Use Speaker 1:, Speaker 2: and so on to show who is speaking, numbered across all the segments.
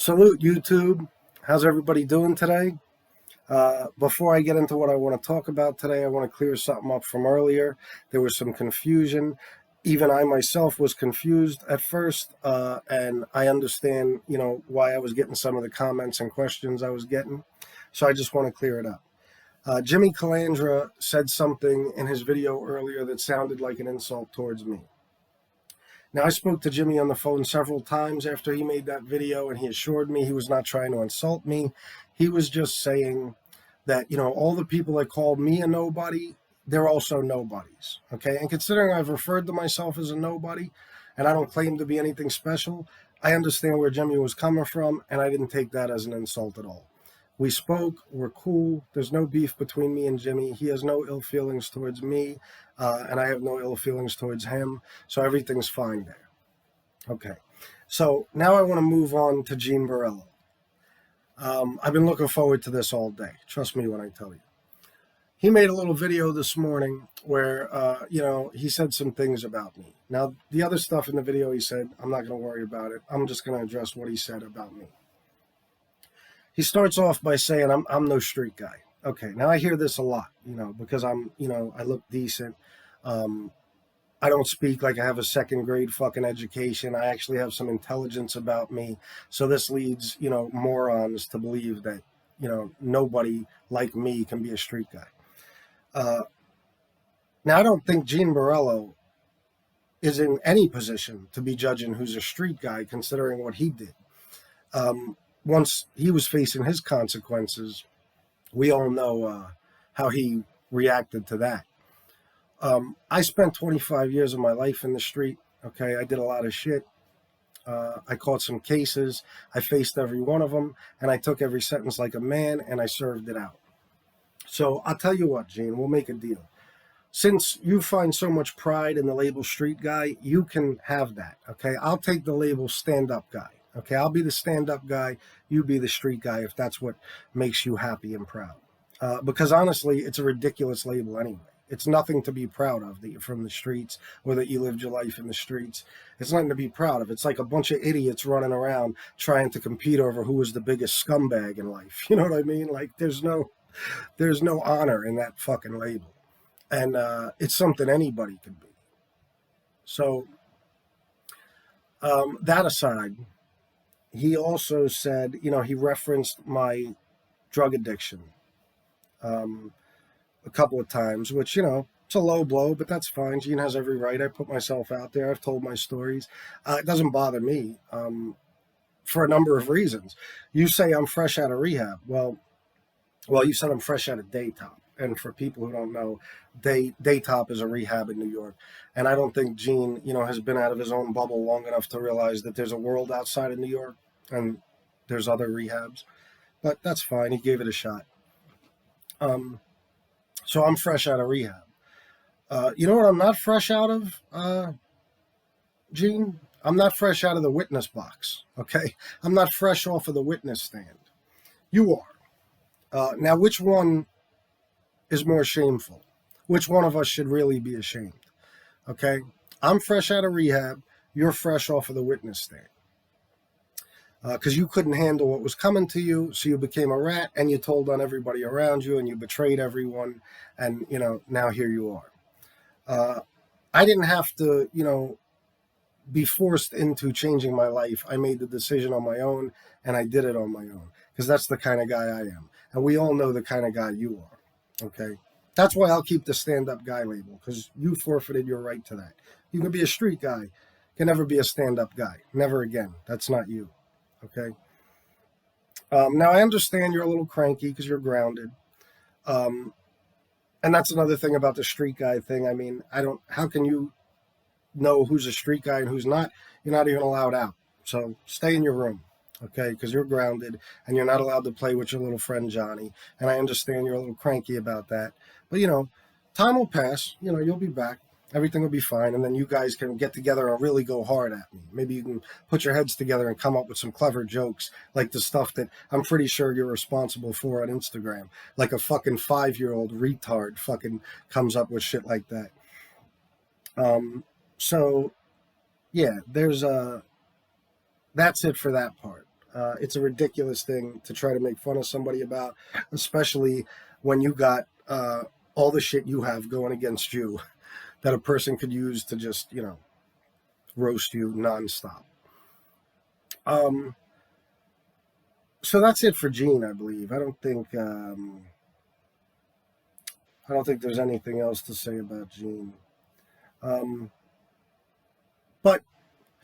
Speaker 1: Salute YouTube. How's everybody doing today? Before I get into what I want to talk about today, I want to clear something up from earlier. There was some confusion. Even I myself was confused at first, and I understand, why I was getting some of the comments and questions I was getting. So I just want to clear it up. Jimmy Calandra said something in his video earlier that sounded like an insult towards me. Now, I spoke to Jimmy on the phone several times after he made that video, and he assured me he was not trying to insult me. He was just saying that, all the people that called me a nobody, they're also nobodies, okay? And considering I've referred to myself as a nobody, and I don't claim to be anything special, I understand where Jimmy was coming from, and I didn't take that as an insult at all. We spoke, we're cool, there's no beef between me and Jimmy. He has no ill feelings towards me, and I have no ill feelings towards him, so everything's fine there. Okay, so now I want to move on to Gene Borello. I've been looking forward to this all day, trust me when I tell you. He made a little video this morning where, he said some things about me. Now, the other stuff in the video he said, I'm not going to worry about it. I'm just going to address what he said about me. He starts off by saying, I'm no street guy. Okay, now I hear this a lot, because I look decent. I don't speak like I have a second grade fucking education. I actually have some intelligence about me. So this leads, morons to believe that, nobody like me can be a street guy. Now, I don't think Gene Borello is in any position to be judging who's a street guy, considering what he did. Once he was facing his consequences, we all know how he reacted to that. I spent 25 years of my life in the street. Okay, I did a lot of shit. I caught some cases. I faced every one of them, and I took every sentence like a man, and I served it out. So I'll tell you what, Gene, we'll make a deal. Since you find so much pride in the label street guy, you can have that. Okay, I'll take the label stand-up guy. Okay, I'll be the stand-up guy, you be the street guy if that's what makes you happy and proud. Because honestly, it's a ridiculous label anyway. It's nothing to be proud of that you're from the streets or that you lived your life in the streets. It's nothing to be proud of. It's like a bunch of idiots running around trying to compete over who was the biggest scumbag in life. You know what I mean? Like there's no honor in that fucking label. And it's something anybody can be. So that aside, he also said, he referenced my drug addiction a couple of times, which, it's a low blow, but that's fine. Gene has every right. I put myself out there. I've told my stories. It doesn't bother me for a number of reasons. You say I'm fresh out of rehab. Well, you said I'm fresh out of Daytop. And for people who don't know, Daytop is a rehab in New York. And I don't think Gene, has been out of his own bubble long enough to realize that there's a world outside of New York and there's other rehabs. But that's fine. He gave it a shot. So I'm fresh out of rehab. You know what I'm not fresh out of, Gene? I'm not fresh out of the witness box, okay? I'm not fresh off of the witness stand. You are. Now, which one is more shameful? Which one of us should really be ashamed? Okay? I'm fresh out of rehab. You're fresh off of the witness stand. Because you couldn't handle what was coming to you, so you became a rat, and you told on everybody around you, and you betrayed everyone, and, now here you are. I didn't have to, be forced into changing my life. I made the decision on my own, and I did it on my own, because that's the kind of guy I am. And we all know the kind of guy you are, okay? That's why I'll keep the stand-up guy label, because you forfeited your right to that. You can be a street guy, can never be a stand-up guy. Never again. That's not you. Okay. Now I understand you're a little cranky because you're grounded. And that's another thing about the street guy thing. I mean, how can you know who's a street guy and who's not? You're not even allowed out. So stay in your room. Okay. Because you're grounded and you're not allowed to play with your little friend, Johnny. And I understand you're a little cranky about that, but time will pass, you'll be back. Everything will be fine, and then you guys can get together and really go hard at me. Maybe you can put your heads together and come up with some clever jokes, like the stuff that I'm pretty sure you're responsible for on Instagram. Like a fucking 5-year-old retard fucking comes up with shit like that. So, yeah, that's it for that part. It's a ridiculous thing to try to make fun of somebody about, especially when you got all the shit you have going against you that a person could use to just, roast you nonstop. Um, so that's it for Gene, I believe. I don't think there's anything else to say about Gene. Um, but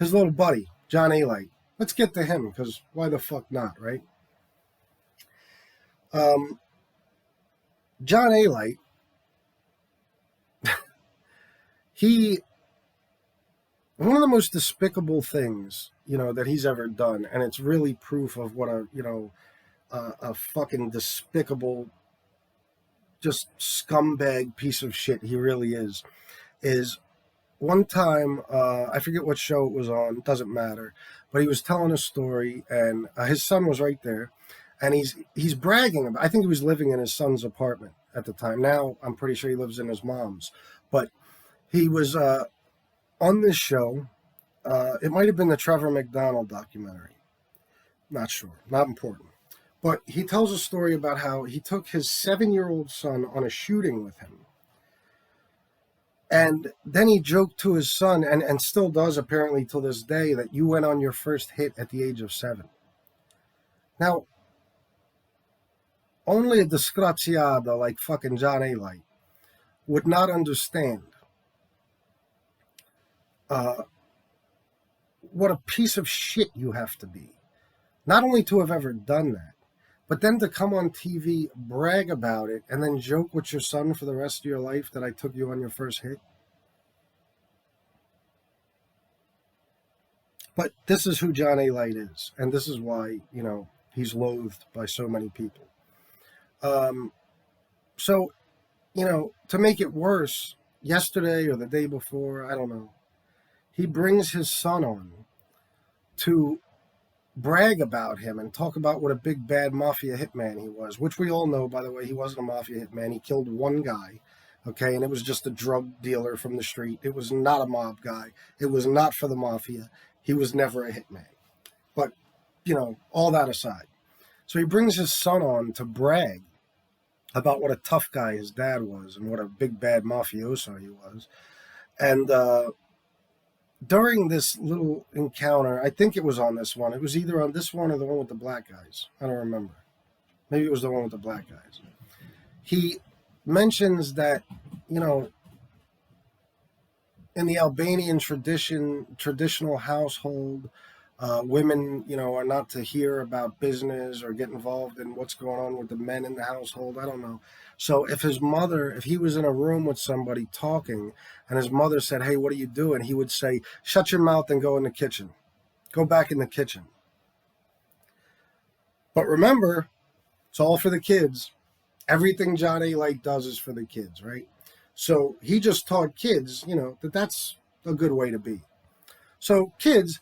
Speaker 1: his little buddy, John Alite. Let's get to him because why the fuck not, right? Um, John Alite, he one of the most despicable things that he's ever done, and it's really proof of what a fucking despicable, just scumbag piece of shit he really is. Is one time, I forget what show it was on, doesn't matter, but he was telling a story, and his son was right there, and he's bragging about. I think he was living in his son's apartment at the time. Now I'm pretty sure he lives in his mom's, but he was on this show. It might have been the Trevor McDonald documentary. Not sure. Not important. But he tells a story about how he took his 7-year-old son on a shooting with him. And then he joked to his son, and still does apparently till this day, that you went on your first hit at the age of 7. Now, only a disgraziata like fucking John Alite would not understand uh, what a piece of shit you have to be. Not only to have ever done that, but then to come on TV, brag about it, and then joke with your son for the rest of your life that I took you on your first hit. But this is who John Alite is, and this is why, he's loathed by so many people. So, to make it worse, yesterday or the day before, I don't know, he brings his son on to brag about him and talk about what a big bad mafia hitman he was, which we all know, by the way. He wasn't a mafia hitman. He killed one guy, okay, and it was just a drug dealer from the street. It was not a mob guy. It was not for the mafia. He was never a hitman. But, all that aside. So he brings his son on to brag about what a tough guy his dad was and what a big bad mafioso he was. And during this little encounter, I think it was on this one. It was either on this one or the one with the black guys. I don't remember. Maybe it was the one with the black guys. He mentions that, in the Albanian traditional household, women, are not to hear about business or get involved in what's going on with the men in the household. I don't know. So if he was in a room with somebody talking and his mother said, "Hey, what are you doing?" He would say, "Shut your mouth and go in the kitchen. Go back in the kitchen." But remember, it's all for the kids. Everything John Alite does is for the kids, right? So he just taught kids, that's a good way to be. So kids,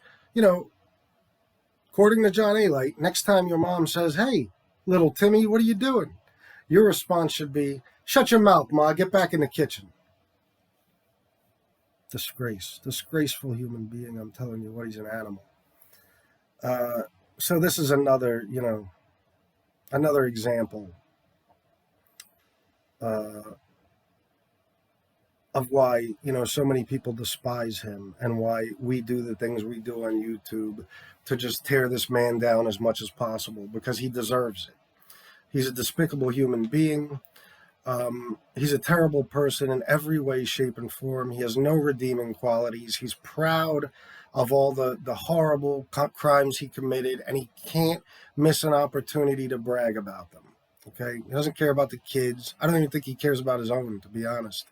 Speaker 1: according to John Alite, next time your mom says, "Hey, little Timmy, what are you doing?" Your response should be, "Shut your mouth, Ma, get back in the kitchen." Disgraceful human being. I'm telling you what, he's an animal. So this is another example of why, so many people despise him and why we do the things we do on YouTube to just tear this man down as much as possible, because he deserves it. He's a despicable human being. He's a terrible person in every way, shape, and form. He has no redeeming qualities. He's proud of all the horrible crimes he committed, and he can't miss an opportunity to brag about them. Okay? He doesn't care about the kids. I don't even think he cares about his own, to be honest.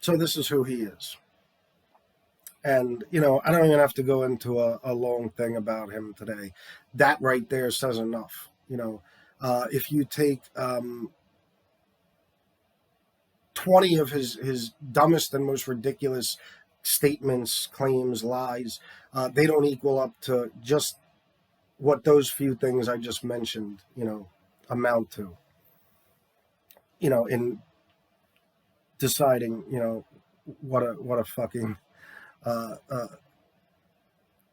Speaker 1: So this is who he is. And, I don't even have to go into a long thing about him today. That right there says enough. If you take 20 of his dumbest and most ridiculous statements, claims, lies, they don't equal up to just what those few things I just mentioned, amount to. In deciding, what a fucking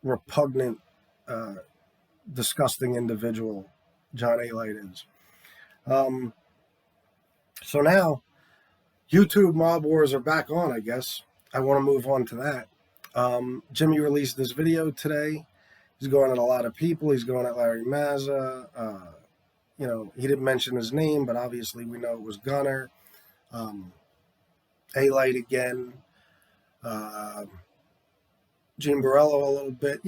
Speaker 1: repugnant, disgusting individual John Alite is. So now YouTube mob wars are back on, I guess. I want to move on to that. Jimmy released this video today. He's going at a lot of people. He's going at Larry Mazza. He didn't mention his name, but obviously we know it was Gunner. Alite again. Gene Borello a little bit.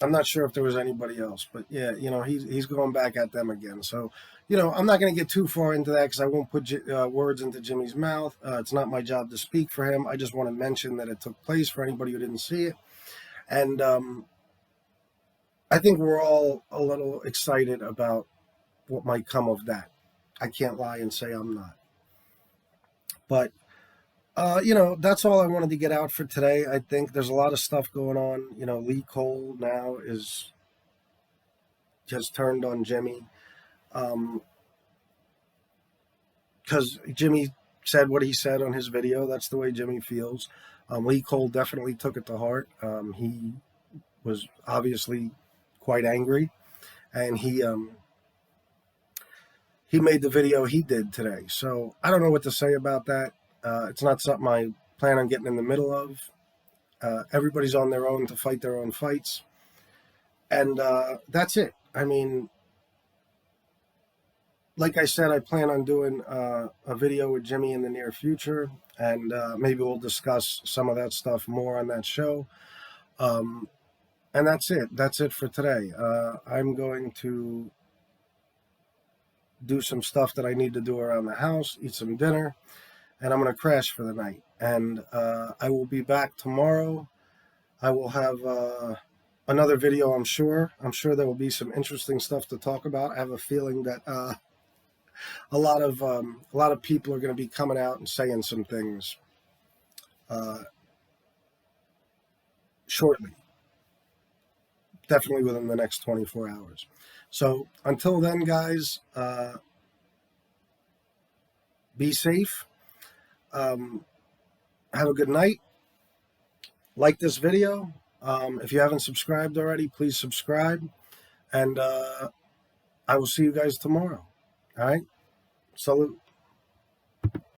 Speaker 1: I'm not sure if there was anybody else, but yeah, he's going back at them again. So, I'm not going to get too far into that because I won't put words into Jimmy's mouth. It's not my job to speak for him. I just want to mention that it took place for anybody who didn't see it. And I think we're all a little excited about what might come of that. I can't lie and say I'm not. But that's all I wanted to get out for today. I think there's a lot of stuff going on. Lee Cole now is just turned on Jimmy. Because Jimmy said what he said on his video. That's the way Jimmy feels. Lee Cole definitely took it to heart. He was obviously quite angry. And he made the video he did today. So I don't know what to say about that. It's not something I plan on getting in the middle of. Everybody's on their own to fight their own fights. And that's it. I mean, like I said, I plan on doing a video with Jimmy in the near future. And maybe we'll discuss some of that stuff more on that show. And that's it. That's it for today. I'm going to do some stuff that I need to do around the house, eat some dinner. And I'm going to crash for the night. And I will be back tomorrow. I will have another video, I'm sure. I'm sure there will be some interesting stuff to talk about. I have a feeling that a lot of people are going to be coming out and saying some things shortly. Definitely within the next 24 hours. So until then, guys, be safe. Have a good night. Like this video. If you haven't subscribed already, please subscribe. And I will see you guys tomorrow. All right? Salute.